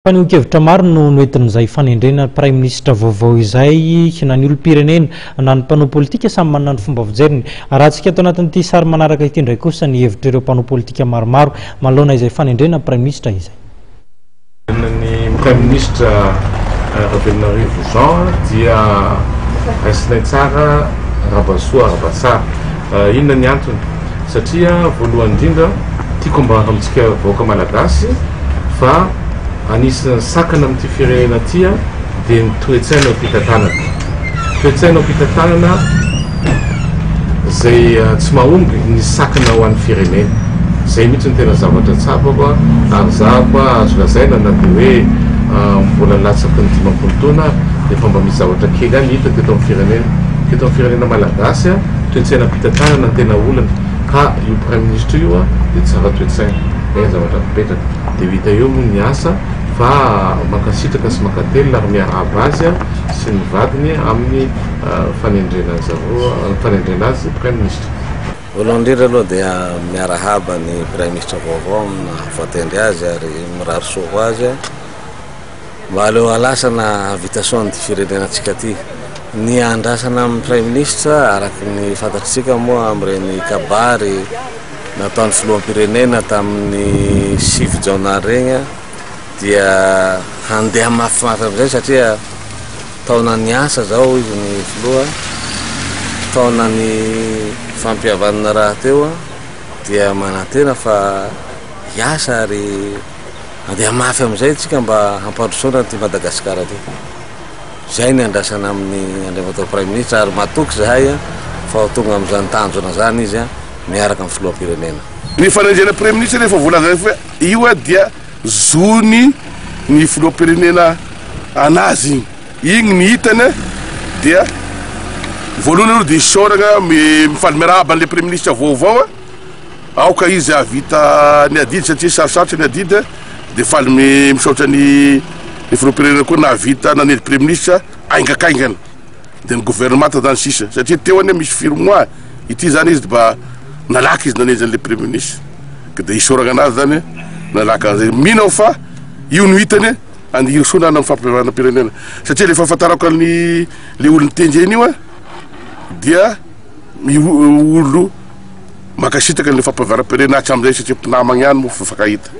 Panikevitra maro no noentin'izay fanendrena Prime Ministre vaovao izay na ny olom-pirenena na ny mpanao politika samy manana ny fomba fijeriny. Rahantsika ato anatin'ity sary manaraka ity indray kosa ny hevitra ireo mpanao politika maromaro manoloana izay fanendrena Prime Ministre izay. Ny Prime Ministre Rabenarivo Jean dia raisiny tsara rabasoa rabatsara. Inona ny antony? Satria voalohany indrindra tiako mba amintsika vahoaka malagasy fa anisan'ny sakana amin'ity firenena ity dia ny toe-tsaina am-pitantanana. Toe-tsaina am-pitantanana izay tsy mahomby ny sakana ho an'ny firenena. Izay mihitsy ny tena zavatra tsapako ary za koa azo lazaina na dia hoe mbola latsaky ny 50 taona dia fa mba misy zavatra kely any hita teto amin'ny firenena. Teto amin'ny firenena malagasy toe-tsaina am-pitantanana no tena olana ka io Prime Ministre io dia tsara toe-tsaina. Izay zavatra mipetraka dia hita eo moa ny asa fa mankasitraka sy mankatelina ary miarahaba azy sy ny vadiny amin'ny fanendrena azy Prime Ministre. Voalohany indrindra aloha dia miarahaba ny Prime Ministre vaovao amina voatendry azy ary mirary soa azy mba aleo alasana vita soa ny firenenantsika ty. Ny andrasana amin'ny Prime Ministre araky ny fantatritsika moa amin'ireny kabary nataon'ny filoham-pirenena tamin'ny 7 janoary regny dia handeha mafimafy amin'izay satria taona ny asa zao izy ny filoha, taona ny fampihavanana raha teo dia manantena fa hiasa ary handeha mafy amin'izay tsika mba hampandrosoana ty Madagasikara ty. Zay ny andrasana amin'ny andriamanao Prime Ministre ary matoky zahay fa tonga amin'izany tanjona zany izy miaraka amin'ny filoham-pirenena. Ny fanendrena Prime Ministre rehefa volazana fa io dia zony ny filoham-pirenena anazy igny ny hitany dia voalohany aloha dia isoragna mifaly miarahaba an'le Prime Ministre vaovao aoka izy avita ny adidy satria sarosarotra ny adidy dia faly misaotra ny filoham-pirenena koa nahavita nanely Prime Ministre aingakaingana dia ny gouvernement zany sisa satria teo any misy firmoa ity zany izy mba nalaky izy nanely an'le Prime Ministre dia isoragna anazy zany nalaka an'izay mino fa io no hitany andirosona amin'ny fampihavanam-pirenena satria le fahafantarako le olony tenjeny io dia olo makasitraka le fampihavanam-pirenena hatram'izay satria mpinamagna ihany moa fakahita.